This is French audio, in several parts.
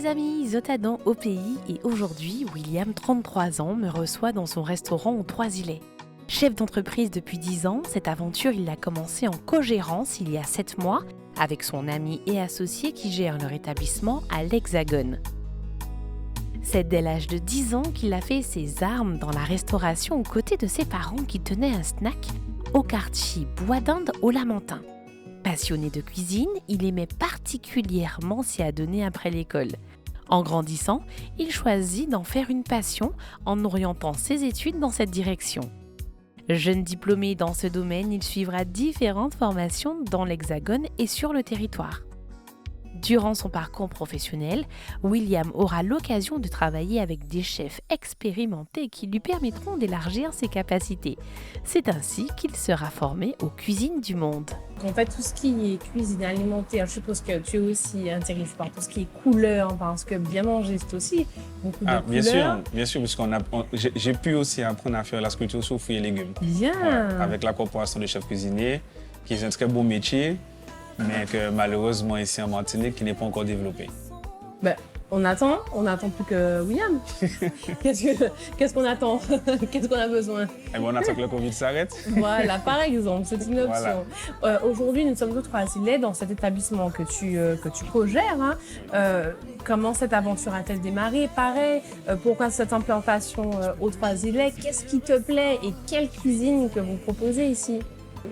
les amis, Zotadan au pays et aujourd'hui, William, 33 ans, me reçoit dans son restaurant aux Trois-Îlets. Chef d'entreprise depuis 10 ans, cette aventure, il l'a commencée en co-gérance il y a 7 mois avec son ami et associé qui gère leur établissement à l'Hexagone. C'est dès l'âge de 10 ans qu'il a fait ses armes dans la restauration aux côtés de ses parents qui tenaient un snack au quartier Bois d'Inde au Lamentin. Passionné de cuisine, il aimait particulièrement s'y adonner après l'école. En grandissant, il choisit d'en faire une passion en orientant ses études dans cette direction. Jeune diplômé dans ce domaine, il suivra différentes formations dans l'Hexagone et sur le territoire. Durant son parcours professionnel, William aura l'occasion de travailler avec des chefs expérimentés qui lui permettront d'élargir ses capacités. C'est ainsi qu'il sera formé aux cuisines du monde. En fait, tout ce qui est cuisine alimentaire, je suppose que tu es aussi intéressé par tout ce qui est couleurs, parce que bien manger, c'est aussi beaucoup de couleurs. Bien sûr, parce j'ai pu aussi apprendre à faire la sculpture sur fruits et légumes. Bien. Ouais, avec la corporation de chefs cuisiniers, qui est un très beau métier, mais que malheureusement ici en Martinique, qui n'est pas encore développé. Ben, on attend plus que William. Qu'est-ce qu'on attend? Qu'est-ce qu'on a besoin? Et bon, on attend que le Covid s'arrête. Voilà, par exemple, c'est une option. Voilà. Aujourd'hui, nous sommes aux Trois-Îlets dans cet établissement que tu co-gères. Comment cette aventure a-t-elle démarré? Pareil, pourquoi cette implantation aux Trois-Îlets? Qu'est-ce qui te plaît et quelle cuisine que vous proposez ici?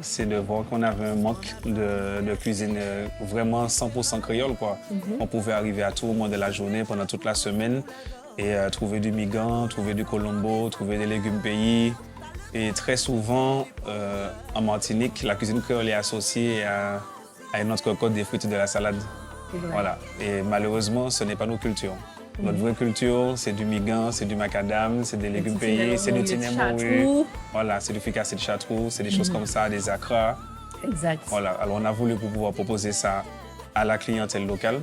C'est de voir qu'on avait un manque de cuisine vraiment 100% créole, quoi. On pouvait arriver à tout moment de la journée, pendant toute la semaine, et trouver du migan, trouver du colombo, trouver des légumes pays. Et très souvent, en Martinique, la cuisine créole est associée à une autre côte des frites et de la salade. Voilà. Et malheureusement, ce n'est pas nos cultures. Notre vraie culture, c'est du migan, c'est du macadam, c'est des légumes pays, c'est du tinémouri. Voilà, c'est du fricassé de chartreux, c'est des choses comme ça, des acras. Exact. Voilà, alors on a voulu pouvoir proposer ça à la clientèle locale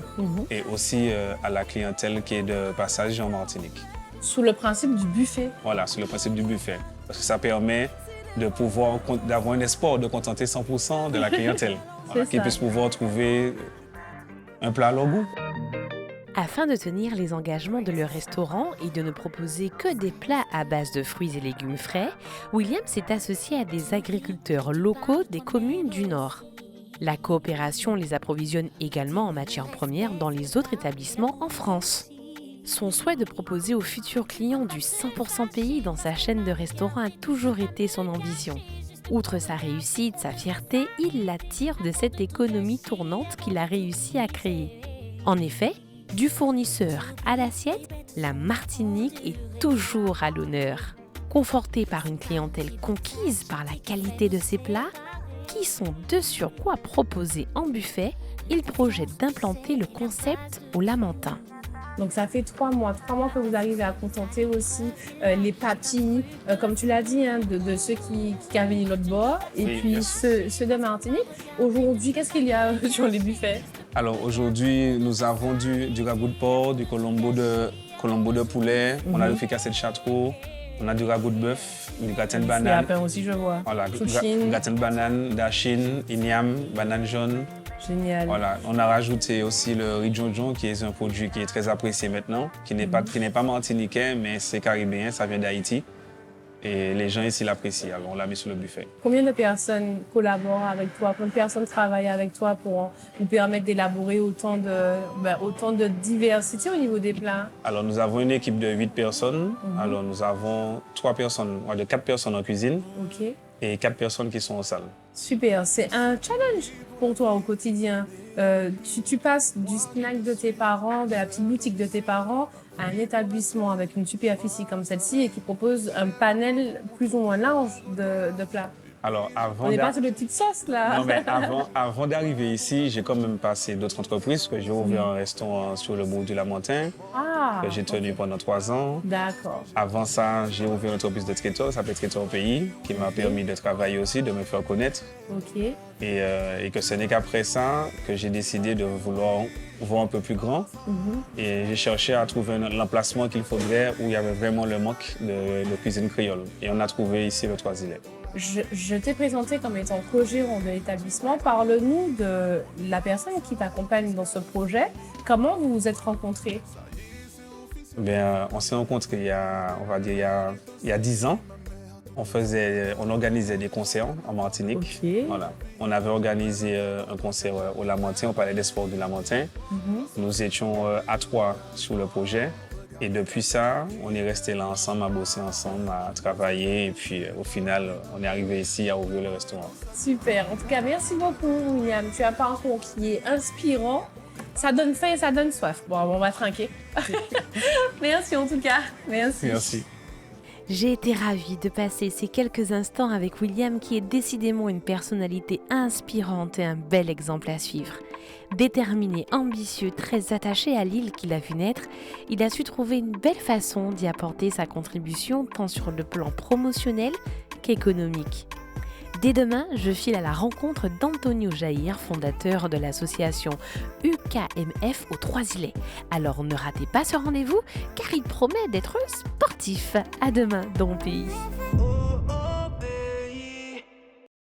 et aussi à la clientèle qui est de passage en Martinique. Sous le principe du buffet. Voilà, sous le principe du buffet. Parce que ça permet d'avoir un espoir de contenter 100% de la clientèle. Voilà, qu'ils puissent pouvoir trouver un plat à leur goût. Afin de tenir les engagements de leur restaurant et de ne proposer que des plats à base de fruits et légumes frais, William s'est associé à des agriculteurs locaux des communes du Nord. La coopération les approvisionne également en matières premières dans les autres établissements en France. Son souhait de proposer aux futurs clients du 100% pays dans sa chaîne de restaurants a toujours été son ambition. Outre sa réussite, sa fierté, il l'attire de cette économie tournante qu'il a réussi à créer. En effet, du fournisseur à l'assiette, la Martinique est toujours à l'honneur. Conforté par une clientèle conquise par la qualité de ses plats, qui sont de surcroît proposés en buffet, il projette d'implanter le concept au Lamentin. Donc ça fait 3 mois que vous arrivez à contenter aussi les papilles, comme tu l'as dit, de ceux qui avaient l'autre bord, et puis ceux de Martinique. Aujourd'hui, qu'est-ce qu'il y a sur les buffets? Alors aujourd'hui, nous avons du ragoût de porc, du colombo de poulet, on a le fricassé de chartreux, on a du ragoût de bœuf, du gratin de banane. C'est lapin aussi, je vois. Voilà, gratin de banane, d'achine, igname, banane jaune. Génial. Voilà, on a rajouté aussi le riz djonjon, qui est un produit qui est très apprécié maintenant, qui n'est pas martiniquais, mais c'est caribéen, ça vient d'Haïti. Et les gens ici l'apprécient, alors on l'a mis sur le buffet. Combien de personnes collaborent avec toi? Combien de personnes travaillent avec toi pour vous permettre d'élaborer autant de diversité au niveau des plats? Alors nous avons une équipe de 8 personnes. Alors nous avons 4 personnes en cuisine et 4 personnes qui sont en salle. Super, c'est un challenge pour toi au quotidien. Tu passes du snack de tes parents, de la petite boutique de tes parents, à un établissement avec une superficie comme celle-ci et qui propose un panel plus ou moins large de plats. Alors, on n'est pas sur des petites sauces, là. Non, mais avant d'arriver ici, j'ai quand même passé d'autres entreprises. J'ai ouvert un restaurant sur le bourg du Lamentin, que j'ai tenu pendant 3 ans. D'accord. Avant ça, j'ai ouvert une entreprise de traiteur, ça s'appelle Traiteur au pays, qui m'a permis de travailler aussi, de me faire connaître. Et que ce n'est qu'après ça que j'ai décidé de vouloir voir un peu plus grand. Et j'ai cherché à trouver l'emplacement qu'il faudrait où il y avait vraiment le manque de cuisine créole. Et on a trouvé ici le Trois-Îlets. Je t'ai présenté comme étant co-gérant de l'établissement. Parle-nous de la personne qui t'accompagne dans ce projet. Comment vous vous êtes rencontrés? On s'est rencontrés on va dire, il y a 10 ans. On organisait des concerts en Martinique. Ok. Voilà. On avait organisé un concert au Lamentin, au Palais des Sports du Lamentin. Nous étions à 3 sur le projet. Et depuis ça, on est restés là ensemble, à bosser ensemble, à travailler. Et puis au final, on est arrivé ici à ouvrir le restaurant. Super. En tout cas, merci beaucoup, William. Tu as un parcours qui est inspirant. Ça donne faim et ça donne soif. Bon, on va trinquer. Merci en tout cas. Merci. Merci. J'ai été ravie de passer ces quelques instants avec William qui est décidément une personnalité inspirante et un bel exemple à suivre. Déterminé, ambitieux, très attaché à l'île qu'il a vu naître, il a su trouver une belle façon d'y apporter sa contribution tant sur le plan promotionnel qu'économique. Dès demain, je file à la rencontre d'Antonio Jair, fondateur de l'association UKMF aux Trois-Îlets. Alors ne ratez pas ce rendez-vous car il promet d'être sportif. À demain dans mon pays.